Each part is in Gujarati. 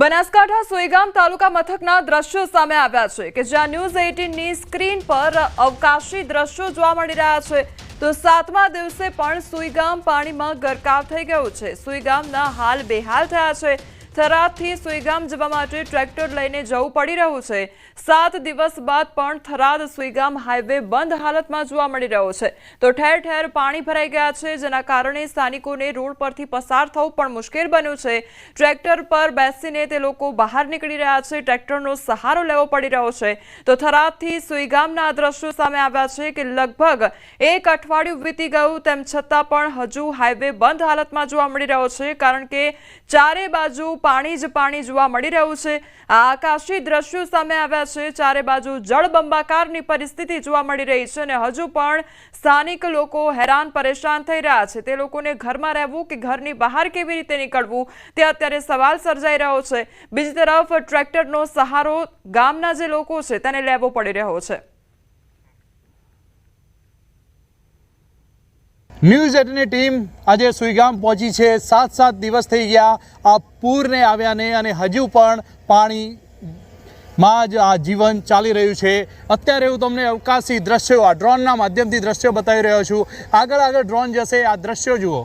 બનાસકાંઠા સોઈગામ તાલુકા મથકના દ્રશ્યો સામે આવ્યા છે કે જ્યાં ન્યૂઝ 18 ની સ્ક્રીન પર અવકાશી દ્રશ્યો જોવા મળી રહ્યા છે તો 7મા દિવસે પણ સોઈગામ પાણીમાં ગરકાવ થઈ ગયું છે। સોઈગામના હાલ બેહાલ થયા છે। થરાદથી સોઈગામ જવા માટે ટ્રેક્ટર લઈને જવું પડી રહ્યું છે। 7 દિવસ બાદ પણ થરાદ સોઈગામ હાઈવે બંધ હાલતમાં જોવા મળી રહ્યો છે તો ઠેર ઠેર પાણી ભરાઈ ગયા છે જેના કારણે સ્થાનિકોને રોડ પરથી પસાર થવું પણ મુશ્કેલ બન્યું છે। ટ્રેક્ટર પર બેસીને તે લોકો બહાર નીકળી રહ્યા છે। ટ્રેક્ટરનો સહારો લેવો પડી રહ્યો છે તો થરાદથી સોઈગામના દ્રશ્યો સામે આવ્યા છે કે લગભગ 1 અઠવાડિયું વીતી ગયું તેમ છતાં પણ હજુ હાઈવે બંધ હાલતમાં જોવા મળી રહ્યો છે કારણ કે ચારે બાજુ પાણી જ પાણી જોવા મળી રહ્યું છે। આ આકાશી દ્રશ્યો સામે આવ્યા છે। ચારે બાજુ જળબંબાકારની પરિસ્થિતિ જોવા મળી રહી છે અને હજુ પણ સ્થાનિક લોકો હેરાન પરેશાન થઈ રહ્યા છે। તે લોકોને ઘરમાં રહેવું કે ઘરની બહાર કેવી રીતે નીકળવું તે અત્યારે સવાલ સર્જાઈ રહ્યો છે। બીજી તરફ ટ્રેક્ટરનો સહારો ગામના જે લોકો છે તેને લેવો પડી રહ્યો છે। ન્યૂઝ 18 ની ટીમ આજે સોઈગામ પહોંચી છે। 7 દિવસ થઈ ગયા આ પૂરને આવ્યાને અને હજુ પણ પાણીમાં જ આ જીવન ચાલી રહ્યું છે। અત્યારે હું તમને અવકાશી દ્રશ્યો આ ડ્રોનના માધ્યમથી દ્રશ્યો બતાવી રહ્યો છું। આગળ ડ્રોન જશે। આ દ્રશ્યો જુઓ।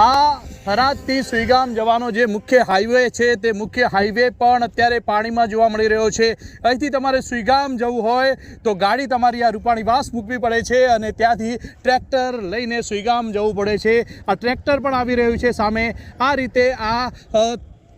આ થરાદથી સોઈગામ જવાનો જે મુખ્ય હાઈવે છે તે મુખ્ય હાઈવે પણ અત્યારે પાણીમાં જોવા મળી રહ્યો છે। અહીંથી તમારે સોઈગામ જવું હોય તો ગાડી તમારી આ રૂપાણીવાસ મૂકવી પડે છે અને ત્યાંથી ટ્રેક્ટર લઈને સોઈગામ જવું પડે છે। આ ટ્રેક્ટર પણ આવી રહ્યું છે સામે। આ રીતે આ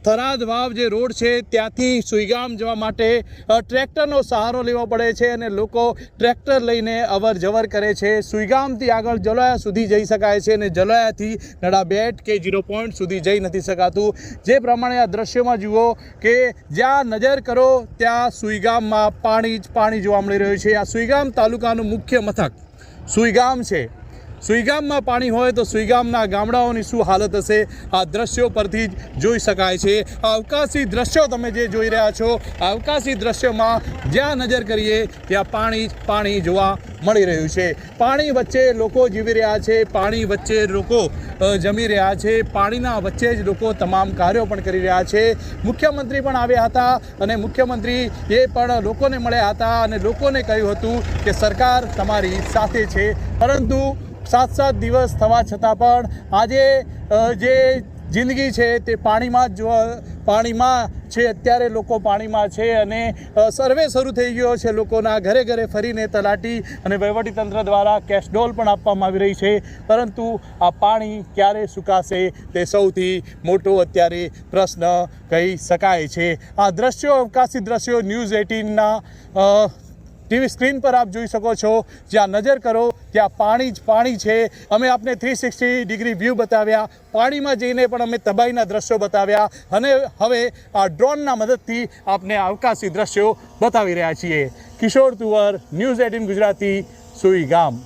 થરાદ વાવ જે રોડ છે ત્યાંથી સોઈગામ જવા માટે ટ્રેક્ટરનો સહારો લેવો પડે છે અને લોકો ટ્રેક્ટર લઈને અવર જવર કરે છે। સોઈગામથી આગળ જલોયા સુધી જઈ શકાય છે અને જલોયાથી નડાબેટ કે 0 પોઈન્ટ સુધી જઈ નથી શકાતું। જે પ્રમાણે આ દ્રશ્યોમાં જુઓ કે જ્યાં નજર કરો ત્યાં સોઈગામમાં પાણી જ પાણી જોવા મળી રહ્યું છે। આ સોઈગામ તાલુકાનું મુખ્ય મથક સોઈગામ છે। સોઈગામમાં પાણી હોય તો સોઈગામના ગામડાઓની શું હાલત હશે આ દ્રશ્યો પરથી જ જોઈ શકાય છે। આ અવકાશી દ્રશ્યો તમે જે જોઈ રહ્યા છો આ અવકાશી દ્રશ્યોમાં જ્યાં નજર કરીએ ત્યાં પાણી જ પાણી જોવા મળી રહ્યું છે। પાણી વચ્ચે લોકો જીવી રહ્યા છે। પાણી વચ્ચે લોકો જમી રહ્યા છે। પાણીના વચ્ચે જ લોકો તમામ કાર્યો પણ કરી રહ્યા છે। મુખ્યમંત્રી પણ આવ્યા હતા અને મુખ્યમંત્રીએ પણ લોકોને મળ્યા હતા અને લોકોને કહ્યું હતું કે સરકાર તમારી સાથે છે। પરંતુ 7 દિવસ થવા છતાં પણ આજે જે જિંદગી છે તે પાણીમાં છે। અત્યારે લોકો પાણીમાં છે અને સર્વે શરૂ થઈ ગયો છે। લોકોના ઘરે ઘરે ફરીને તલાટી અને વહીવટીતંત્ર દ્વારા કેશડોલ પણ આપવામાં આવી રહી છે પરંતુ આ પાણી ક્યારે સુકાશે તે સૌથી મોટો અત્યારે પ્રશ્ન કહી શકાય છે। આ દ્રશ્યો અવકાશી દ્રશ્યો ન્યૂઝ 18ના ટીવી સ્ક્રીન પર આપ જોઈ શકો છો। જ્યાં નજર કરો ત્યાં પાણી જ પાણી છે। અમે આપને 360 ડિગ્રી વ્યૂ બતાવ્યા। પાણીમાં જઈને પણ અમે તબાહીના દ્રશ્યો બતાવ્યા અને હવે આ ડ્રોનના મદદથી આપને અવકાશી દ્રશ્યો બતાવી રહ્યા છીએ। કિશોર તુવર, ન્યૂઝ 18 ગુજરાતી, સોઈગામ।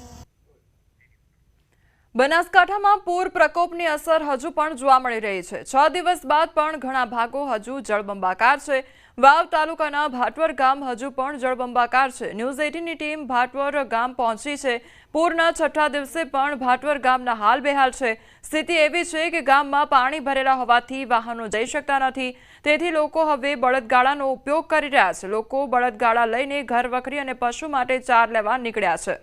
બનાસકાંઠામાં પૂર પ્રકોપની અસર હજુ પણ જોવા મળી રહી છે। 6 દિવસ બાદ પણ ઘણા ભાગો હજુ જળબંબાકાર છે। વાવ તાલુકાના ભાટવર ગામ હજુ પણ જળબંબાકાર છે। ન્યૂઝ 18 ની ટીમ ભાટવર ગામ પહોંચી છે। પૂરના 6થા દિવસે પણ ભાટવર ગામના હાલ બેહાલ છે। સ્થિતિ એવી છે કે ગામમાં પાણી ભરેલા હોવાથી વાહનો જઈ શકતા નથી। તેથી લોકો હવે બળદગાડાનો ઉપયોગ કરી રહ્યા છે। લોકો બળદગાડા લઈને ઘર વખરી અને પશુ માટે ચાર લેવા નીકળ્યા છે।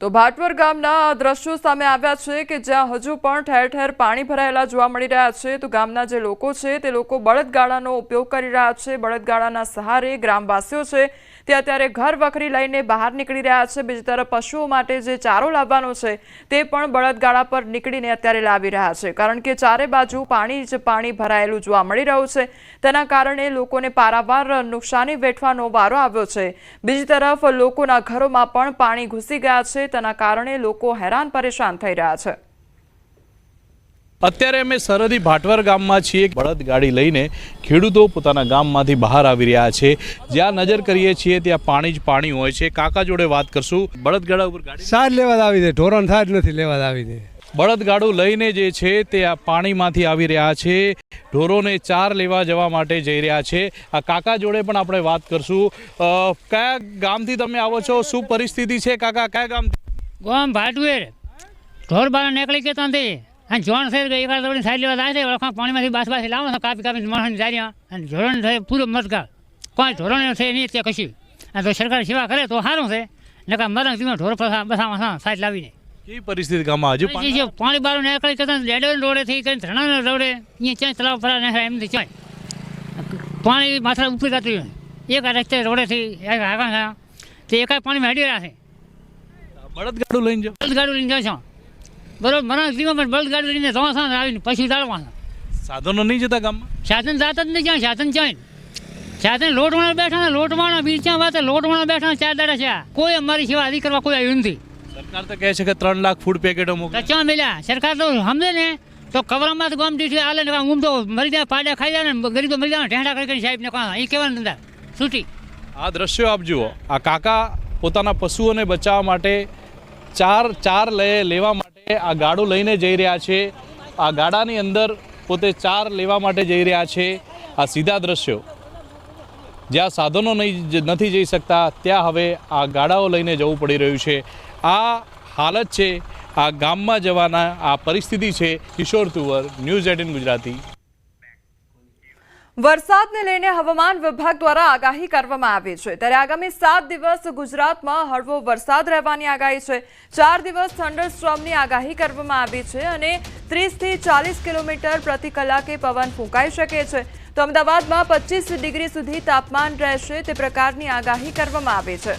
તો ભાટવર ગામના દ્રશ્યો સામે આવ્યા છે કે જ્યાં હજુ પણ ઠેર ઠેર પાણી ભરાયેલા જોવા મળી રહ્યા છે તો ગામના જે લોકો છે તે લોકો બળદગાડાનો ઉપયોગ કરી રહ્યા છે। બળદગાડાના સહારે ગ્રામવાસીઓ છે તે અત્યારે ઘર વખરી લઈને બહાર નીકળી રહ્યા છે। બીજી તરફ પશુઓ માટે જે ચારો લાવવાનો છે તે પણ બળદગાડા પર નીકળીને અત્યારે લાવી રહ્યા છે કારણ કે ચારે બાજુ પાણી જ પાણી ભરાયેલું જોવા મળી રહ્યું છે। તેના કારણે લોકોને પારાવાર નુકસાની વેઠવાનો વારો આવ્યો છે। બીજી તરફ લોકોના ઘરોમાં પણ પાણી ઘૂસી ગયા છે। તેના કારણે લોકો હેરાન પરેશાન થઈ રહ્યા છે। અત્યારે અમે સરહદી ભાટવર ગામમાં છીએ। બળદગાડી લઈને ખેડૂતો પોતાના ગામમાંથી બહાર આવી રહ્યા છે। જ્યાં નજર કરીએ છીએ ત્યાં પાણી જ પાણી હોય છે। કાકા જોડે વાત કરશું। બળદગાડા ઉપર ગાડી સાર લેવા આવી દે, ઢોરણ સાર નથી લેવા આવી દે। બળદગાડું લઈને જે છે તે આ પાણીમાંથી આવી રહ્યા છે। ઢોરોને ચાર લેવા જવા માટે જઈ રહ્યા છે। આ કાકા જોડે પણ આપણે વાત કરશું। કયા ગામથી તમે આવો છો? શું પરિસ્થિતિ છે કાકા? કયા ગામ? ગામ ભાટવેર ઢોર બાળા નીકળી ગયા ત્યાંથી અને જોણ છે કે એકાદ દોડીને સાઈડ લેવા જાય છે ઓળખા પાણીમાંથી બાસ લાવો છો કાપી કાપી માણસની જારીਆਂ અને ધોરણ છે પૂરો મતગાળ કોઈ ધોરણ છે નહીં ત્યાં કશું અને તો સરકાર સેવા કરે તો સારું છે નકા મરંગ જીવન ઢોર બસા સાઈડ લાવીને કેવી પરિસ્થિતિ ગામમાં હજુ પાણી બારું નીકળી કરતા લેડર રોડેથી કઈ ધરણા રોડે અહીંયા ક્યાંય તલાવ ભરા નાખ્યા એમથી ક્યાંય પાણી માથા ઉપરી જતું એક રસ્તે રોડેથી આગળ તે એકાય પાણીમાં હેડી રહ્યા છે બળદગાડું લઈને જાઓ બળદગાડું લઈને જાય છે બરોબર મરણ જીવન પણ બળદગાડું લઈને જવા આવીને પછી દાળવાના સાધનો નહીં જતા ગામમાં સાધન જાત જ નહીં ક્યાં સાધન ક્યાંય સાધન લોટવાળા બેઠા ને લોટવાળા બીજા વાતે લોટવાળા બેઠા 4 દાડા છે કોઈ અમારી સેવા આદિ કરવા કોઈ આવ્યું નથી સરકાર તો કહે છે કે 3 લાખ ફૂડ પેકેટો મોકલે ક્યાં મળ્યા સરકાર તો સમજે ને તો કવરમાં તો ગામ દીઠ આલે ને ઊંઘ તો મરી જાય પાડા ખાઈ જાય ને ગરીબો મરી જાય ઢેંડા કરી સાહેબ ને કહા એ કહેવાનું ધંધા છૂટી આ દ્રશ્યો આપ જુઓ આ કાકા પોતાના પશુઓને બચાવવા માટે ચાર લેવા માટે આ ગાડું લઈને જઈ રહ્યા છે આ ગાડાની અંદર પોતે ચાર લેવા માટે જઈ રહ્યા છે આ સીધા દ્રશ્યો જ્યાં સાધનો નથી જઈ શકતા ત્યાં હવે આ ગાડાઓ લઈને જવું પડી રહ્યું છે આ હાલત છે આ ગામમાં જવાના આ પરિસ્થિતિ છે કિશોર તુવર ન્યૂઝ 18 ગુજરાતી વરસાદને લઈને હવામાન વિભાગ દ્વારા આગાહી કરવામાં આવી છે ત્યારે આગામી 7 દિવસ ગુજરાતમાં હળવો વરસાદ રહેવાની આગાહી છે 4 દિવસ થંડરસ્ટોર્મની આગાહી કરવામાં આવી છે અને 30 થી 40 કિલોમીટર પ્રતિ કલાકે પવન ફૂંકાઈ શકે છે તો અમદાવાદમાં 25 ડિગ્રી સુધી તાપમાન રહેશે તે પ્રકારની આગાહી કરવામાં આવી છે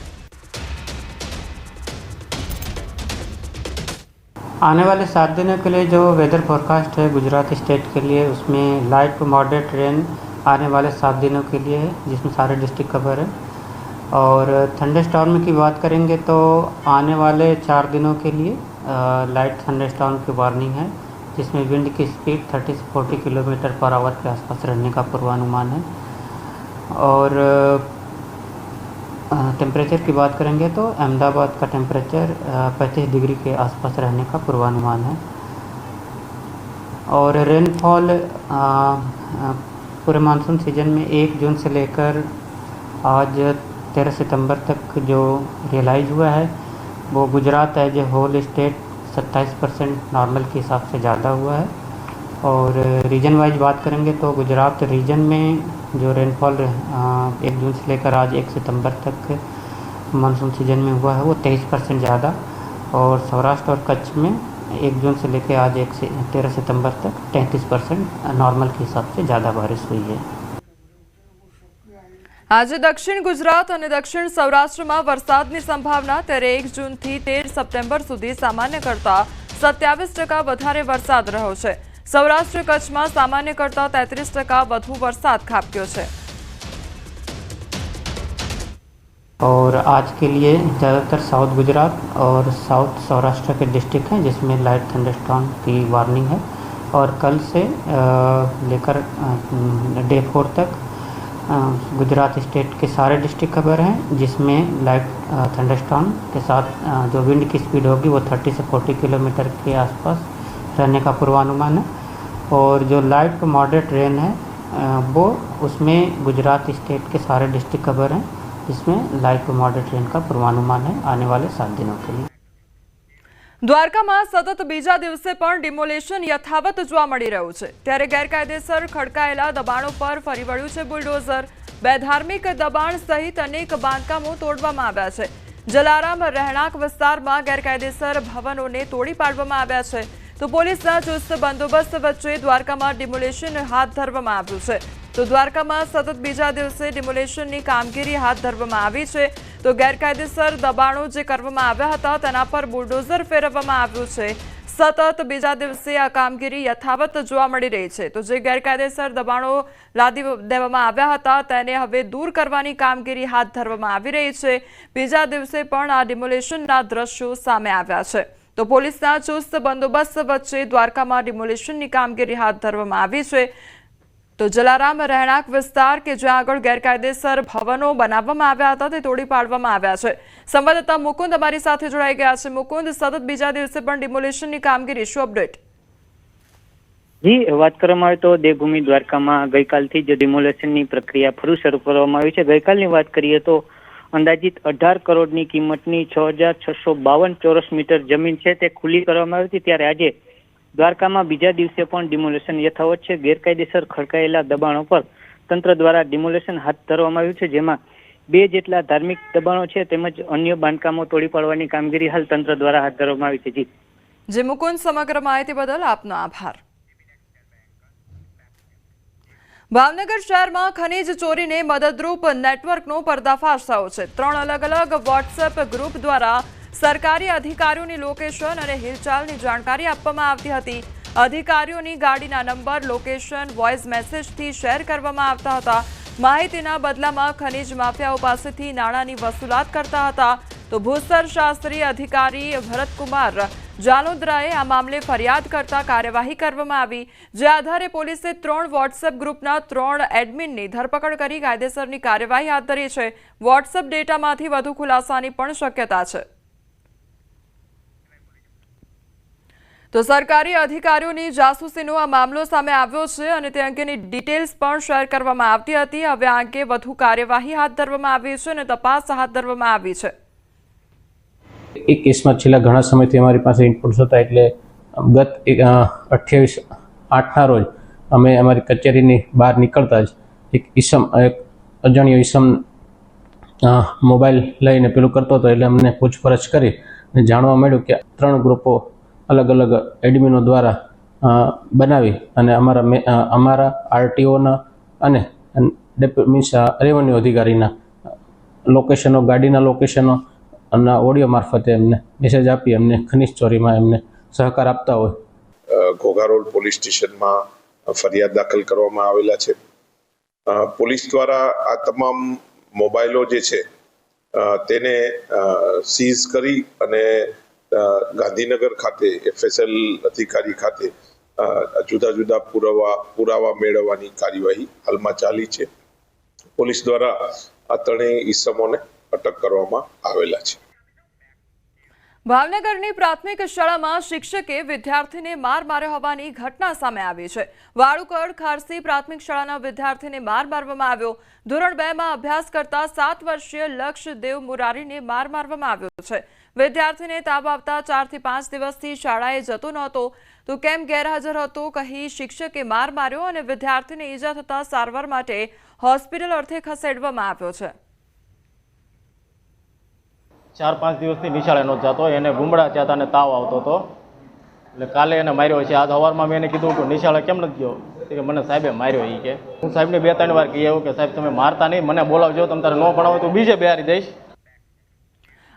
आने वाले 7 दिनों के लिए जो वेदर फोरकास्ट है गुजरात स्टेट के लिए उसमें लाइट टू मॉडरेट रेन आने वाले 7 दिनों के लिए है जिसमें सारे डिस्ट्रिक्ट कवर है और थंडरस्टॉर्म की बात करेंगे तो आने वाले 4 दिनों के लिए लाइट थंडरस्टॉर्म की वार्निंग है जिसमें विंड की स्पीड 30 से 40 किलोमीटर पर आवर के आसपास रहने का पूर्वानुमान है और टेम्परेचर की बात करेंगे तो अहमदाबाद का टेम्परेचर 35 डिग्री के आसपास रहने का पूर्वानुमान है और रेनफॉल पूरे मानसून सीजन में 1 जून से लेकर आज 13 सितंबर तक जो रियलाइज हुआ है वो Gujarat as a whole state 27% normal के हिसाब से ज़्यादा हुआ है और रीजन वाइज बात करेंगे तो गुजरात रीजन में जो रेनफॉल 1 जून से लेकर आज 1 सितंबर तक मानसून सीजन में हुआ है वो 23% ज़्यादा और सौराष्ट्र और कच्छ में 1 जून से लेकर आज 13 सितंबर तक 33% नॉर्मल के हिसाब से ज़्यादा बारिश हुई है આજે દક્ષિણ ગુજરાત અને દક્ષિણ સૌરાષ્ટ્રમાં વરસાદની સંભાવના ત્યારે 1 જૂનથી 13 સપ્ટેમ્બર સુધી સામાન્ય કરતા 27% વધારે વરસાદ રહ્યો છે સૌરાષ્ટ્ર કચ્છમાં સામાન્ય કરતા 33% વધુ વરસાદ ખાબક્યો છે और आज के लिए ज़्यादातर साउथ गुजरात और साउथ सौराष्ट्र के डिस्ट्रिक्ट हैं जिसमें लाइट थंडरस्टॉर्म की वार्निंग है और कल से लेकर डे 4 तक गुजरात स्टेट के सारे डिस्ट्रिक्ट कवर हैं जिसमें लाइट थंडरस्टॉर्म के साथ जो विंड की स्पीड होगी वो 30 से 40 किलोमीटर के आसपास रहने का पूर्वानुमान है और जो लाइट टू मॉडरेट रेन है वो उसमें गुजरात स्टेट के सारे डिस्ट्रिक्ट कवर हैं जिसमें लाइट टू मॉडरेट रेन का पूर्वानुमान है आने वाले 7 दिनों के लिए દ્વારકામાં સતત બીજા દિવસે પણ ડિમોલેશન યથાવત જોવા મળી રહ્યું છે ત્યારે ગેરકાયદેસર ખડકાયેલા દબાણો પર ફરી વળ્યું છે બુલડોઝર બેધાર્મિક દબાણ સહિત અનેક બાંધકામો તોડવામાં આવ્યા છે જલારામ રહેણાંક વિસ્તારમાં ગેરકાયદેસર ભવનોને તોડી પાડવામાં આવ્યા છે તો પોલીસના ચુસ્ત બંદોબસ્ત વચ્ચે દ્વારકામાં ડિમોલેશન હાથ ધરવામાં આવ્યું છે તો દ્વારકામાં સતત બીજા દિવસે ડિમોલેશનની કામગીરી હાથ ધરવામાં આવી છે તો ગેરકાયદેસર દબાણો જે કરવામાં આવ્યા હતા તેના પર બુલડોઝર ફેરવવામાં આવ્યું છે સતત બીજા દિવસે આ કામગીરી યથાવત જોવા મળી રહી છે તો જે ગેરકાયદેસર દબાણો લાદી દેવામાં આવ્યા હતા તેને હવે દૂર કરવાની કામગીરી હાથ ધરવામાં આવી રહી છે બીજા દિવસે પણ આ ડિમોલેશનના દ્રશ્યો સામે આવ્યા છે તો પોલીસના ચુસ્ત બંદોબસ્ત વચ્ચે દ્વારકામાં ડિમોલેશનની કામગીરી હાથ ધરવામાં આવી છે તો જલારામ રહેણાંક વિસ્તાર કે જ્યાં આગળ ગેરકાયદેસર ભવનો બનાવવામાં આવ્યા હતા તે તોડી પાડવામાં આવ્યા છે સંવાદદાતા મુકુંદ અમારી સાથે જોડાઈ ગયા છે મુકુંદ સતત બીજા દિવસે પણ ડિમોલેશનની કામગીરી શું અપડેટ જી વાત કરવામાં આવે તો દેવભૂમિ દ્વારકામાં ગઈકાલથી જ ડિમોલેશનની પ્રક્રિયા ફરી શરૂ કરવામાં આવી છે ગઈકાલની વાત કરીએ તો અંદાજિત 18 કરોડની કિંમતની 6652 ચોરસ મીટર જમીન છે તે ખુલ્લી કરવામાં આવી હતી ત્યારે આજે દ્વારકામાં બીજા દિવસે પણ ડિમોલેશન યથાવત છે. ગેરકાયદેસર ખડકાયેલા દબાણો પર તંત્ર દ્વારા ડિમોલેશન હાથ ધરવામાં આવ્યું છે, જેમાં 2 જેટલા ધાર્મિક દબાણો છે તેમજ અન્ય બાંધકામો તોડી પાડવાની કામગીરી હાલ તંત્ર દ્વારા હાથ ધરવામાં આવી છે. જી મુકુંદ, સમગ્ર માહિતી બદલ આપનો આભાર. ભાવનગર શહેરમાં ખનીજ ચોરીને મદદરૂપ નેટવર્કનો પર્દાફાશ થયો છે. 3 અલગ-અલગ વોટ્સએપ ગ્રુપ દ્વારા સરકારી અધિકારીઓની લોકેશન અને હિલચાલની જાણકારી આપવામાં આવતી હતી. અધિકારીઓની ગાડીના નંબર, લોકેશન વોઇસ મેસેજથી શેર કરવામાં આવતા હતા. માહિતીના બદલામાં ખનીજ માફિયાઓ પાસેથી નાણાંની વસૂલાત કરતા હતા. તો ભૂસ્તર શાસ્ત્રી અધિકારી ભરતકુમાર જાલોદરાએ આ મામલે ફરિયાદ કરતા કાર્યવાહી કરવામાં આવી, જે આધારે પોલીસે 3 વોટ્સએપ ગ્રુપના 3 એડમિનની ધરપકડ કરી કાયદેસરની કાર્યવાહી હાથ ધરી છે. વોટ્સએપ ડેટામાંથી વધુ ખુલાસાની પણ શક્યતા છે. તો સરકારી અધિકારીઓની જાસૂસીનો આ મામલો સામે આવ્યો છે અને તે અંગેની ડિટેલ્સ પણ શેર કરવામાં આવતી હતી. હવે આ અંગે વધુ કાર્યવાહી હાથ ધરવામાં આવી છે અને તપાસ હાથ ધરવામાં આવી છે. એક કેસમાં છેલ્લા ઘણા સમયથી અમારી પાસે ઇનપુટ્સ હતા, એટલે ગત 28/8ના રોજ અમે અમારી કચેરીની બહાર નીકળતા જ એક અજાણ્યો ઈસમ મોબાઈલ લઈને પેલું કરતો હતો, એટલે અમને પૂછપરછ કરી અને જાણવા મળ્યું કે 3 ગ્રુપો અલગ અલગ એડમિનો દ્વારા બનાવી અને અમારા આરટીઓના અને મીન્સ રેવન્યુ અધિકારીના લોકેશનો, ગાડીના લોકેશનો અને ઓડિયો મારફતે એમને મેસેજ આપી એમને ખનીજ ચોરીમાં એમને સહકાર આપતા હોય. ઘોઘારોડ પોલીસ સ્ટેશનમાં ફરિયાદ દાખલ કરવામાં આવેલા છે. પોલીસ દ્વારા આ તમામ મોબાઈલો જે છે તેને સીઝ કરી અને ગાંધીનગર ખાતે FSL અધિકારી ખાતે જુદા જુદા પુરાવા મેળવવાની કાર્યવાહી હાલમાં ચાલી છે. પોલીસ દ્વારા આ 3 ઈસમોને અટક કરવામાં આવેલા છે. ભાવનગરની પ્રાથમિક શાળામાં શિક્ષકે વિદ્યાર્થીને માર માર્યો હોવાની ઘટના સામે આવી છે. વાળુકડ ખારસી પ્રાથમિક શાળાના વિદ્યાર્થીને માર મારવામાં આવ્યો. ધોરણ 2માં અભ્યાસ કરતા 7 વર્ષીય લક્ષદેવ મુરારીને માર મારવામાં આવ્યો છે. વિદ્યાર્થીને તાવ આવતા 4 થી 5 દિવસથી શાળાએ જતો નહોતો, તો કેમ ગેરહાજર હતો કહી શિક્ષકે માર માર્યો અને વિદ્યાર્થીને ઈજા થતા સારવાર માટે હોસ્પિટલ અર્થે ખસેડવામાં આવ્યો છે. 4-5 દિવસથી નિશાળે નહોતો જતો, એને ગુમડા થયા હતા અને તાવ આવતો હતો, એટલે કાલે એને માર્યો છે. આજ સવારમાં મેં એને કીધું કે નિશાળે કેમ નથી ગયો, કે મને સાહેબે માર્યો. એ કે હું સાહેબને 2-3 વાર કહી આવ્યો કે સાહેબ તમે મારતા નહીં, મને બોલાવજો, તમે તારે ન ભણાવો તો બીજે બેહારી દઈશ.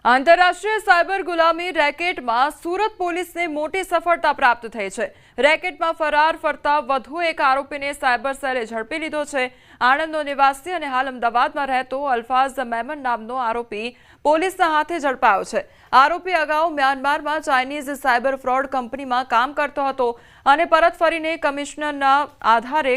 આંતરરાષ્ટ્રીય સાયબર ગુલામી રેકેટમાં સુરત પોલીસને મોટી સફળતા પ્રાપ્ત થઈ છે. રેકેટમાં ફરાર ફરતા વધુ એક આરોપીને સાયબર સેલે ઝડપી લીધો છે. આણંદનો નિવાસી અને હાલ અમદાવાદમાં રહેતો અલ્ફાઝ મેમન નામનો આરોપી પોલીસના હાથે ઝડપાયો છે. આરોપી અગાઉ મ્યાનમારમાં ચાઇનીઝ સાયબર ફ્રોડ કંપનીમાં કામ કરતો હતો અને પરત ફરીને કમિશનના આધારે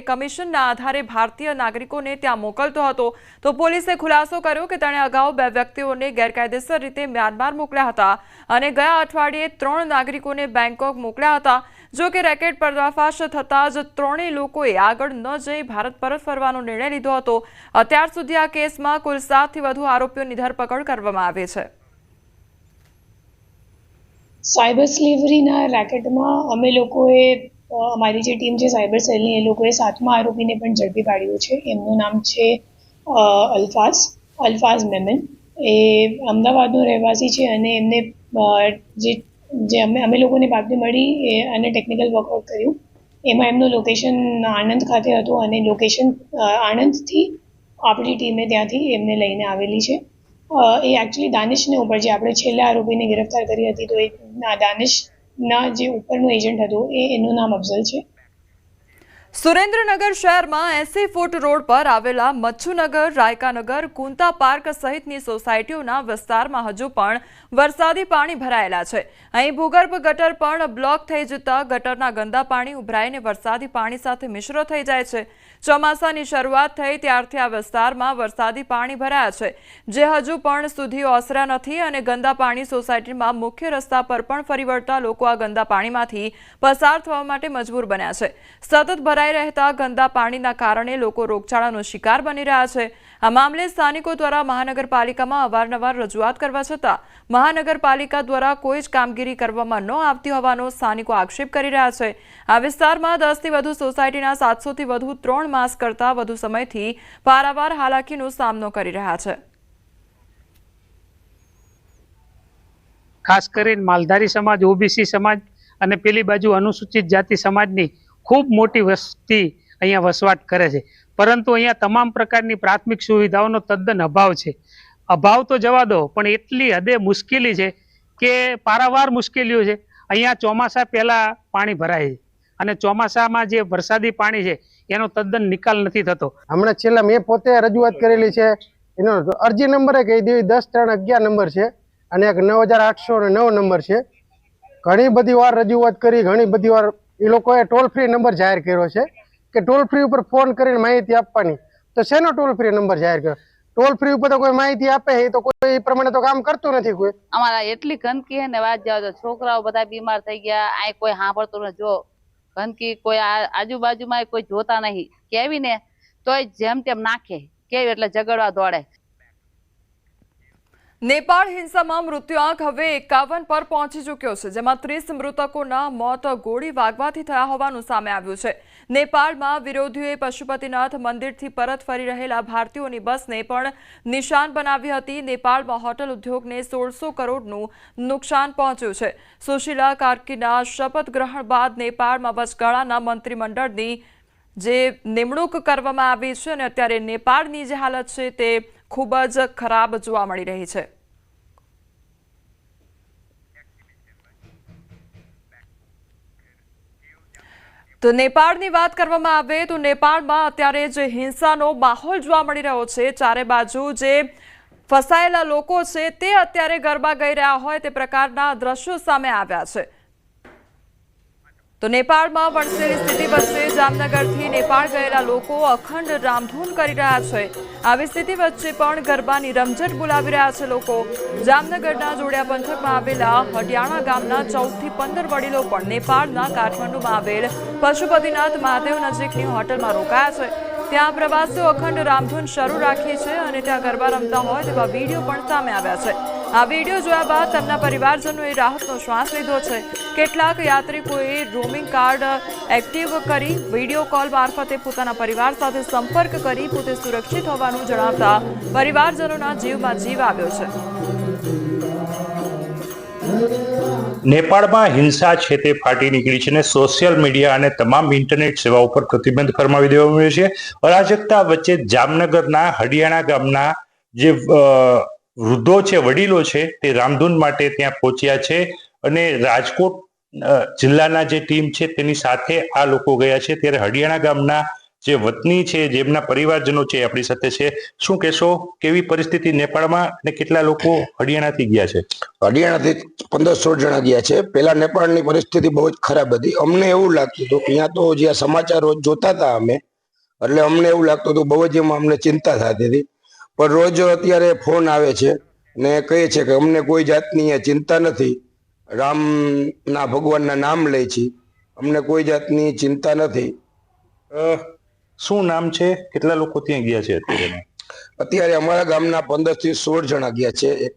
ભારતીય નાગરિકોને ત્યાં મોકલતો હતો. તો પોલીસે ખુલાસો કર્યો કે તેણે અગાઉ 2 વ્યક્તિઓને ગેરકાયદેસર રીતે મ્યાનમાર મોકલ્યા હતા અને ગયા અઠવાડિયે 3 નાગરિકોને બેંકોક મોકલ્યા હતા. જો કે રેકેટ પર્દાફાશ થતાં જ 3 લોકોએ આગળ ન જઈ ભારત પરત ફરવાનો નિર્ણય લીધો હતો. અત્યાર સુધી આ કેસમાં કુલ 7 થી વધુ આરોપીઓની ધરપકડ કરવામાં આવી છે. સાયબર સ્લેવરીના રેકેટમાં અમે લોકોએ અમારી જે ટીમ છે સાયબર સેલની, એ લોકોએ 7મા આરોપીને પણ ઝડપી પાડ્યો છે. એમનું નામ છે અલ્ફાઝ મેમન. એ અમદાવાદનો રહેવાસી છે અને એમને જે અમે લોકોને બાતમી મળી અને ટેકનિકલ વર્કઆઉટ કર્યું, એમાં એમનું લોકેશન આણંદ ખાતે હતું અને લોકેશન આણંદથી આપણી ટીમે ત્યાંથી એમને લઈને આવેલી છે. એ એકચ્યુઅલી દાનિશને ઉપર, જે આપણે છેલ્લા આરોપીને ગિરફ્તાર કરી હતી, તો એ દાનિશના જે ઉપરનો એજન્ટ હતો એનું નામ અફઝલ છે. સુરેન્દ્રનગર શહેરમાં 80 ફૂટ રોડ પર આવેલા મચ્છુનગર, રાયકાનગર, કુંતા પાર્ક સહિતની સોસાયટીઓના વિસ્તારમાં હજુ પણ વરસાદી પાણી ભરાયેલા છે. અહીં ભૂગર્ભ ગટર પણ બ્લોક થઈ જતા ગટરના ગંદા પાણી ઉભરાઈને વરસાદી પાણી સાથે મિશ્ર થઈ જાય છે. ચોમાસાની શરૂઆત થઈ ત્યારથી આ વિસ્તારમાં વરસાદી પાણી ભરાયા છે, જે હજુ પણ સુધી ઓસર્યા નથી અને ગંદા પાણી સોસાયટીમાં મુખ્ય રસ્તા પર પણ ફરી વળતા લોકો આ ગંદા પાણીમાંથી પસાર થવા માટે મજબૂર બન્યા છે. સતત ભરાઈ રહેતા ગંદા પાણીના કારણે લોકો રોગચાળાનો શિકાર બની રહ્યા છે। આ મામલે સ્થાનિકો દ્વારા મહાનગરપાલિકામાં અવારનવાર રજૂઆત કરવા છતાં મહાનગરપાલિકા દ્વારા કોઈ જ કામગીરી કરવામાં ન આવતી હોવાનો સ્થાનિકો આક્ષેપ કરી રહ્યા છે। આ વિસ્તારમાં 10થી વધુ સોસાયટીના 700થી વધુ 3 માસ કરતાં વધુ સમયથી પારાવાર હાલાકીનો સામનો કરી રહ્યા છે। ખાસ કરીને માલધારી સમાજ, ઓબીસી સમાજ અને પેલી બાજુ અનુસૂચિત જાતિ સમાજની ખૂબ મોટી વસ્તી અહીંયા વસવાટ કરે છે, પરંતુ અહીંયા તમામ પ્રકારની પ્રાથમિક સુવિધાઓનો તદ્દન અભાવ છે। અભાવ તો જવા દો, પણ એટલી હદે મુશ્કેલી છે કે પારાવાર મુશ્કેલીઓ છે। અહીંયા ચોમાસા પહેલાં પાણી ભરાય છે અને ચોમાસામાં જે વરસાદી પાણી છે એનો તદ્દન નિકાલ નથી થતો। હમણાં છેલ્લા મેં પોતે રજૂઆત કરેલી છે, એનો અરજી નંબરે કહી દેવી 10/3/11 નંબર છે અને એક 9809 નંબર છે। ઘણી બધી વાર રજૂઆત કરી, ઘણી બધી વાર એ લોકોએ ટોલ ફ્રી નંબર જાહેર કર્યો છે કે ટોલ ફ્રી ઉપર ફોન કરીને માહિતી આપવાની, તો શેનો ટોલ ફ્રી નંબર જાહેર કર્યો? ટોલ ફ્રી ઉપર તો કોઈ માહિતી આપે તો કોઈ એ પ્રમાણે તો કામ કરતું નથી કોઈ। અમારા એટલી ગંદકી હે ને વાત જાવ તો છોકરાઓ બધા બીમાર થઈ ગયા, આ કોઈ સાંભળતું ન, જો ગંદકી કોઈ આજુબાજુમાં કોઈ જોતા નહીં, કેવી ને તોય જેમ તેમ નાખે, કેવી એટલે ઝઘડવા દોડે। નેપાળ હિંસામાં મૃત્યુઆંક હવે 51 પર પહોંચી ચૂક્યો છે, જેમાં 30 મૃતકોના મોત ગોળી વાગવાથી થયા હોવાનું સામે આવ્યું છે। નેપાળમાં વિરોધીઓએ પશુપતિનાથ મંદિરથી પરત ફરી રહેલા ભારતીયોની બસને પણ નિશાન બનાવી હતી। નેપાળમાં હોટલ ઉદ્યોગને 1600 કરોડનું નુકસાન પહોંચ્યું છે। સુશીલા કાર્કીના શપથ ગ્રહણ બાદ નેપાળમાં વચગાળાના મંત્રીમંડળની જે નિમણૂક કરવામાં આવી છે અને અત્યારે નેપાળની જે હાલત છે તે ખૂબ જ ખરાબ જોવા મળી રહી છે। તો નેપાળની વાત કરવામાં આવે તો નેપાળમાં અત્યારે જે હિંસાનો માહોલ જોવા મળી રહ્યો છે, ચારે બાજુ જે ફસાયેલા લોકો છે તે અત્યારે ગરબા ગાઈ રહ્યા હોય તે પ્રકારના દ્રશ્યો સામે આવ્યા છે। તો નેપાળમાં વણસેલી સ્થિતિ વચ્ચે જામનગરથી નેપાળ ગયેલા લોકો અખંડ રામધૂન કરી રહ્યા છે। આવી સ્થિતિ વચ્ચે પણ ગરબાની રમઝટ બોલાવી રહ્યા છે લોકો। જામનગરના જોડિયા પંથકમાં આવેલા હડિયાણા ગામના 14થી 15 વડીલો પણ નેપાળના કાઠમંડુમાં આવેલ પશુપતિનાથ મહાદેવ નજીકની હોટલમાં રોકાયા છે। ત્યાં પ્રવાસીઓ અખંડ રામધૂન શરૂ રાખી છે અને ત્યાં ગરબા રમતા હોય તેવા વિડીયો પણ સામે આવ્યા છે। આ વિડીયો જોયા બાદ તેમના પરિવારજનોએ રાહતનો શ્વાસ લીધો છે। કેટલાક યાત્રિકોએ રોમિંગ કાર્ડ એક્ટિવ કરી વિડીયો કોલ મારફતે પોતાના પરિવાર સાથે સંપર્ક કરી પોતે સુરક્ષિત હોવાનું જણાવતા પરિવારજનોના જીવમાં જીવ આવ્યો છે। નેપાળમાં હિંસા છે તે ફાટી નીકળી છે અને સોશિયલ મીડિયા અને તમામ ઇન્ટરનેટ સેવાઓ પર પ્રતિબંધ ફરમાવી દેવામાં આવ્યો છે। અરાજકતા વચ્ચે જામનગરના હડિયાણા ગામના જે વૃદ્ધો છે, વડીલો છે, તે રામધૂન માટે ત્યાં પહોંચ્યા છે અને રાજકોટ જિલ્લાના જે ટીમ છે તેની સાથે આ લોકો ગયા છે। ત્યારે હડિયાણા ગામના જે વતની છે, જેમના પરિવારજનો છે, આપણી સાથે છે। શું કહેશો, કેવી પરિસ્થિતિ નેપાળમાં અને કેટલા લોકો હડિયાણાથી ગયા છે? હડિયાણાથી 15-16 જણા ગયા છે। પહેલા નેપાળની પરિસ્થિતિ બહુ જ ખરાબ હતી। અમને એવું લાગતું હતું કે અહીંયા તો જે સમાચાર રોજ જોતા હતા અમે, એટલે અમને એવું લાગતું હતું, બહુ જ એમાં અમને ચિંતા થતી હતી। પણ રોજ અત્યારે ફોન આવે છે ને કહે છે કે અમને કોઈ જાતની ચિંતા નથી, રામના ભગવાનના નામ લે છે, અમને કોઈ જાતની ચિંતા નથી। શું નામ છે? કેટલા લોકો ત્યાં ગયા છે અત્યારે? અત્યારે અમારા ગામના 15 થી 16 જણા ગયા છે। એક